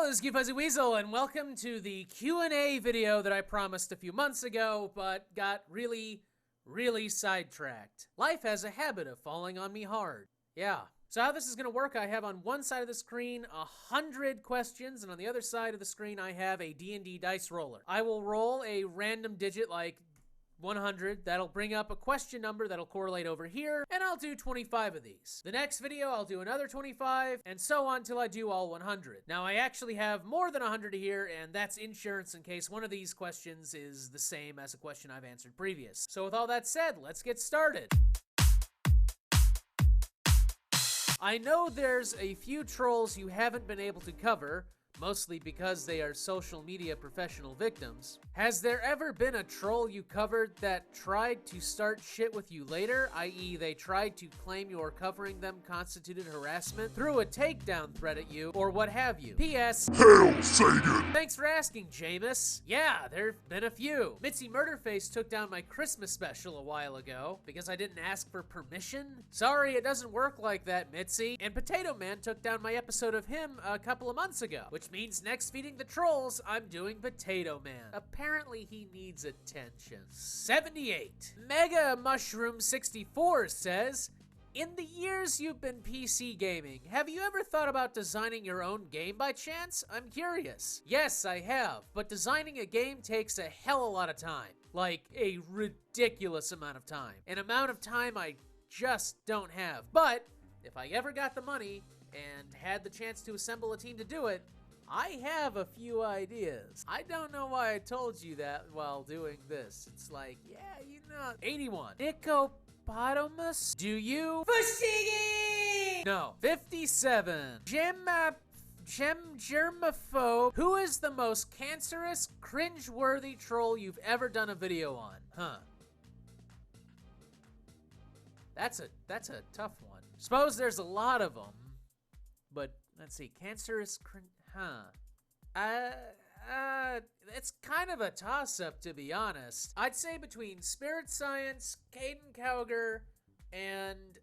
this is Fuzzy Weasel, and welcome to the Q&A video that I promised a few months ago, but got really sidetracked. Life has a habit of falling on me hard. Yeah. So how this is going to work, I have on one side of the screen 100 questions, and on the other side of the screen I have a D&D dice roller. I will roll a random digit like 100. That'll bring up a question number that'll correlate over here, and I'll do 25 of these. The next video, I'll do another 25, and so on till I do all 100. Now, I actually have more than 100 here, and that's insurance in case one of these questions is the same as a question I've answered previous. So with all that said, let's get started. I know there's a few trolls you haven't been able to cover, mostly because they are social media professional victims. Has there ever been a troll you covered that tried to start shit with you later, i.e. they tried to claim your covering them constituted harassment, threw a takedown threat at you, or what have you? P.S. Hail Satan! Thanks for asking, Jameis. Yeah, there've been a few. Mitzi Murderface took down my Christmas special a while ago because I didn't ask for permission. Sorry, it doesn't work like that, Mitzi. And Potato Man took down my episode of him a couple of months ago, which means next Feeding the Trolls, I'm doing Potato Man. Apparently he needs attention. 78. Mega Mushroom 64 says, in the years you've been PC gaming, have you ever thought about designing your own game by chance? I'm curious. Yes, I have, but designing a game takes a hell of a lot of time. Like, a ridiculous amount of time. An amount of time I just don't have. But, if I ever got the money and had the chance to assemble a team to do it, I have a few ideas. I don't know why I told you that while doing this. It's like, yeah, you know. 81. Nicopotamus? Do you? Fushigi! No. 57. Germaphobe. Who is the most cancerous, cringe-worthy troll you've ever done a video on? Huh. That's a tough one. Suppose there's a lot of them, but let's see. Cancerous, it's kind of a toss-up, to be honest. I'd say between Spirit Science, Caden Cowger, and,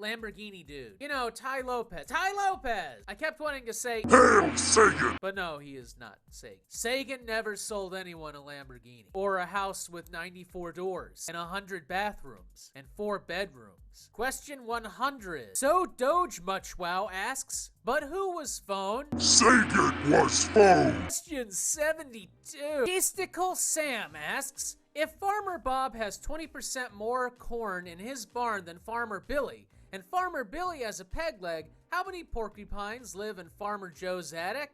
Lamborghini dude. You know, Ty Lopez. Ty Lopez! I kept wanting to say Hail Satan! but no, he is not Sagan. Sagan never sold anyone a Lamborghini. Or a house with 94 doors, and 100 bathrooms, and 4 bedrooms. Question 100. So Doge Muchwow asks, but who was phone? Sagan was phone! Question 72. Eastical Sam asks, if Farmer Bob has 20% more corn in his barn than Farmer Billy, and Farmer Billy has a peg leg, how many porcupines live in Farmer Joe's attic?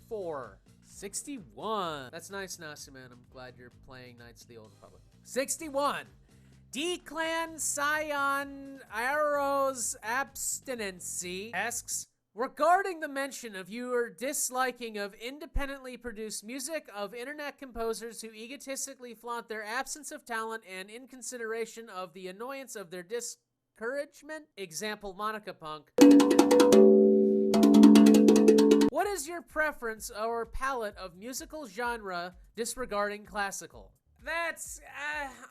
4. 61. That's nice, Nasiman. I'm glad you're playing Knights of the Old Republic. 61. D-Clan Scion Arrows Abstinency asks, regarding the mention of your disliking of independently produced music of internet composers who egotistically flaunt their absence of talent and in consideration of the annoyance of their discouragement, example Monica Punk, what is your preference or palette of musical genre disregarding classical? That's,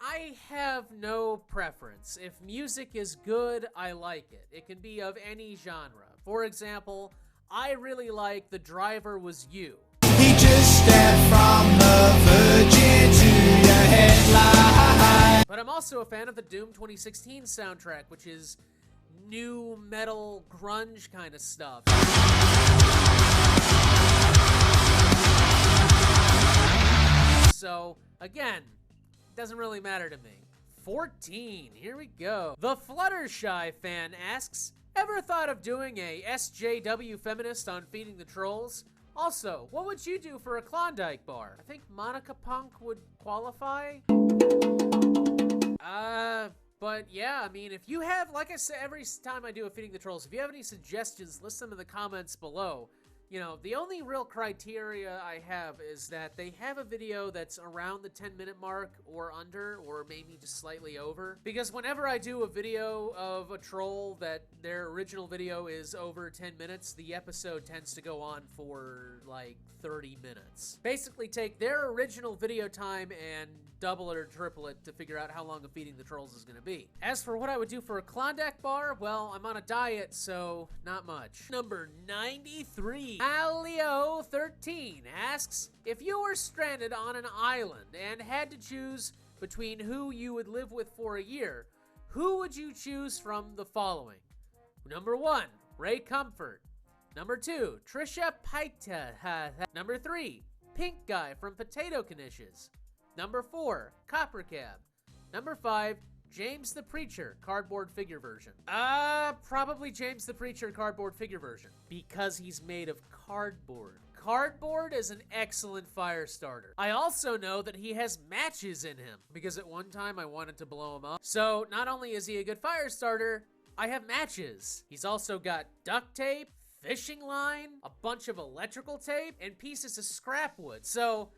I have no preference. If music is good, I like it. It can be of any genre. For example, I really like The Driver Was You. He just stepped from the Virgin to your headline. But I'm also a fan of the Doom 2016 soundtrack, which is new metal grunge kind of stuff. So, again, doesn't really matter to me. 14, here we go. The Fluttershy fan asks, ever thought of doing a SJW feminist on Feeding the Trolls? Also, what would you do for a Klondike bar? I think Monica Punk would qualify. But yeah, I mean, if you have, like I say every time I do a Feeding the Trolls, if you have any suggestions, list them in the comments below. You know, the only real criteria I have is that they have a video that's around the 10-minute mark or under, or maybe just slightly over. Because whenever I do a video of a troll that their original video is over 10 minutes, the episode tends to go on for like 30 minutes. Basically take their original video time and double it or triple it to figure out how long a Feeding the Trolls is going to be. As for what I would do for a Klondike bar, well, I'm on a diet, so not much. Number 93. Alio13 asks, if you were stranded on an island and had to choose between who you would live with for a year, who would you choose from the following? Number 1, Ray Comfort. Number 2, Trisha Paytas. Number 3, Pink Guy from Potato Knishes. Number 4, Copper Cab. Number 5, James the Preacher, cardboard figure version. Probably James the Preacher cardboard figure version. Because he's made of cardboard. Cardboard is an excellent fire starter. I also know that he has matches in him, because at one time I wanted to blow him up. So not only is he a good fire starter, I have matches. He's also got duct tape, fishing line, a bunch of electrical tape, and pieces of scrap wood. So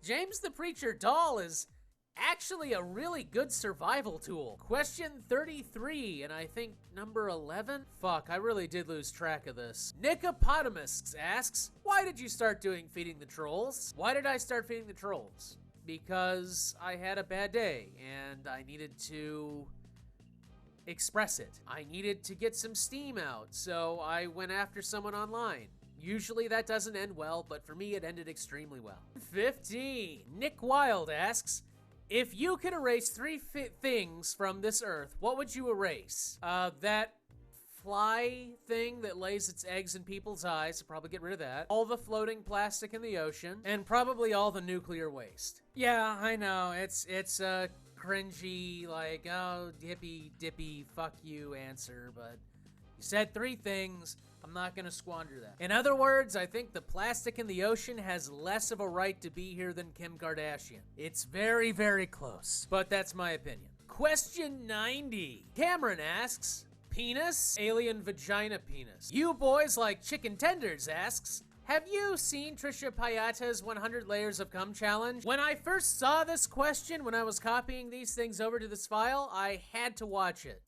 James the Preacher doll is actually a really good survival tool. Question 33, and I think number 11? Fuck, I really did lose track of this. Nicopotamus asks, why did you start doing Feeding the Trolls? Why did I start Feeding the Trolls? Because I had a bad day, and I needed to express it. I needed to get some steam out, so I went after someone online. Usually that doesn't end well, but for me it ended extremely well. 15. Nick Wild asks, if you could erase 3 things from this earth, what would you erase? That fly thing that lays its eggs in people's eyes, so probably get rid of that. All the floating plastic in the ocean, and probably all the nuclear waste. Yeah, I know, it's a cringy, like, oh, hippy dippy, fuck you answer, but you said 3 things. I'm not gonna squander that. In other words, I think the plastic in the ocean has less of a right to be here than Kim Kardashian. It's very, very close, but that's my opinion. Question 90. Cameron asks, penis? Alien vagina penis. You boys like chicken tenders asks, have you seen Trisha Paytas' 100 Layers of Cum challenge? When I first saw this question, when I was copying these things over to this file, I had to watch it.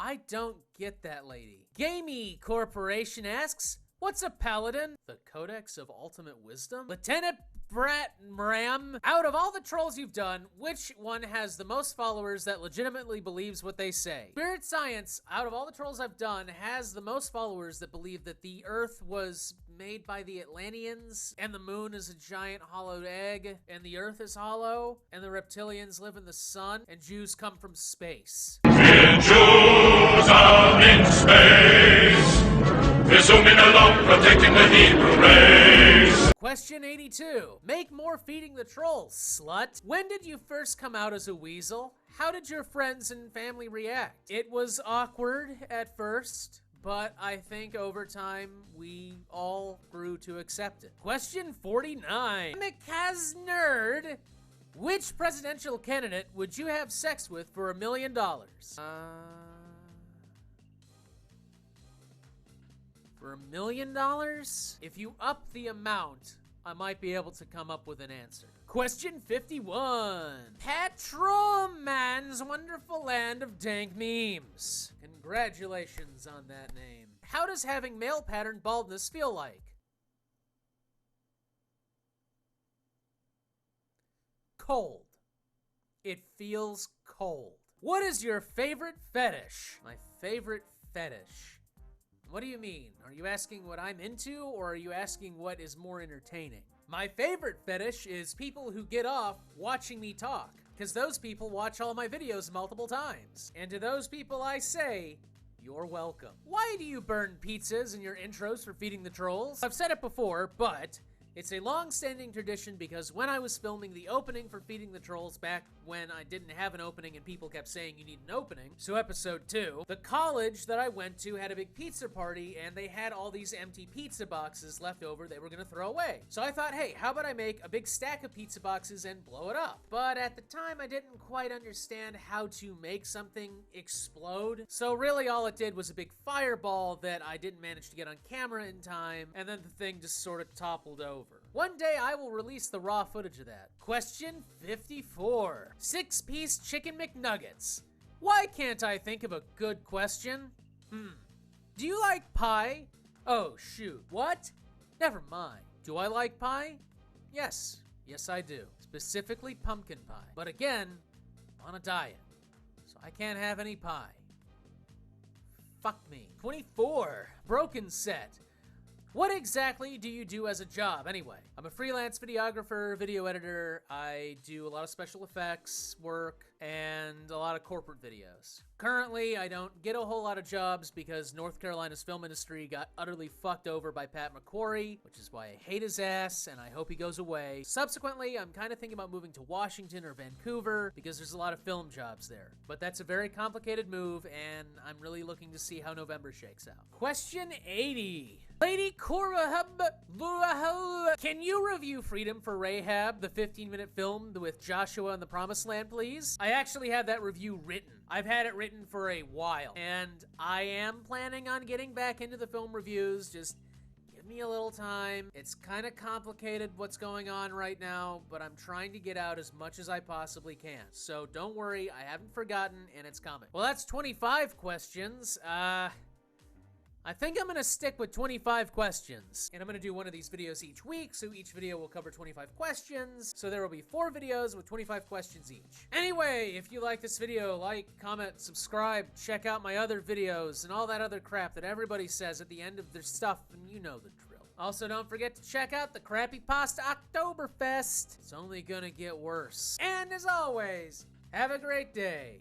I don't get that lady. Gamey Corporation asks, what's a paladin? The Codex of Ultimate Wisdom? Lieutenant Brett Mram, out of all the trolls you've done, which one has the most followers that legitimately believes what they say? Spirit Science, out of all the trolls I've done, has the most followers that believe that the Earth was made by the Atlanteans, and the moon is a giant hollowed egg, and the Earth is hollow, and the reptilians live in the sun, and Jews come from space. Jews are in space, zooming along, protecting the Hebrew race. Question 82. Make more Feeding the Trolls, slut. When did you first come out as a weasel? How did your friends and family react? It was awkward at first, but I think over time we all grew to accept it. Question 49. Mikaz Nerd. Which presidential candidate would you have sex with for $1 million? For $1 million? If you up the amount, I might be able to come up with an answer. Question 51. Patrolman's Wonderful Land of Dank Memes. Congratulations on that name. How does having male pattern baldness feel like? Cold. It feels cold. What is your favorite fetish? My favorite fetish. What do you mean? Are you asking what I'm into, or are you asking what is more entertaining? My favorite fetish is people who get off watching me talk, because those people watch all my videos multiple times. And to those people I say, you're welcome. Why do you burn pizzas in your intros for Feeding the Trolls? I've said it before, but It's a long-standing tradition because when I was filming the opening for Feeding the Trolls back when I didn't have an opening and people kept saying you need an opening, so episode 2, the college that I went to had a big pizza party and they had all these empty pizza boxes left over they were gonna throw away. So I thought, hey, how about I make a big stack of pizza boxes and blow it up? But at the time I didn't quite understand how to make something explode. So really all it did was a big fireball that I didn't manage to get on camera in time, and then the thing just sort of toppled over. One day I will release the raw footage of that. Question 54. 6-piece chicken McNuggets. Why can't I think of a good question? Do you like pie? Oh, shoot. What? Never mind. Do I like pie? Yes. Yes, I do. Specifically pumpkin pie. But again, I'm on a diet, so I can't have any pie. Fuck me. 24. Broken set. What exactly do you do as a job, anyway? I'm a freelance videographer, video editor. I do a lot of special effects work and a lot of corporate videos. Currently, I don't get a whole lot of jobs because North Carolina's film industry got utterly fucked over by Pat McQuarrie, which is why I hate his ass and I hope he goes away. Subsequently, I'm kind of thinking about moving to Washington or Vancouver because there's a lot of film jobs there. But that's a very complicated move and I'm really looking to see how November shakes out. Question 80. Lady Korahub, can you review Freedom for Rahab, the 15-minute film with Joshua in the Promised Land, please? I actually have that review written. I've had it written for a while, and I am planning on getting back into the film reviews. Just give me a little time. It's kind of complicated what's going on right now, but I'm trying to get out as much as I possibly can. So don't worry, I haven't forgotten, and it's coming. Well, that's 25 questions. I think I'm gonna stick with 25 questions, and I'm gonna do one of these videos each week, so each video will cover 25 questions, so there will be 4 videos with 25 questions each. Anyway, if you like this video, like, comment, subscribe, check out my other videos, and all that other crap that everybody says at the end of their stuff, and you know the drill. Also, don't forget to check out the Crappy Pasta Oktoberfest. It's only gonna get worse. And as always, have a great day.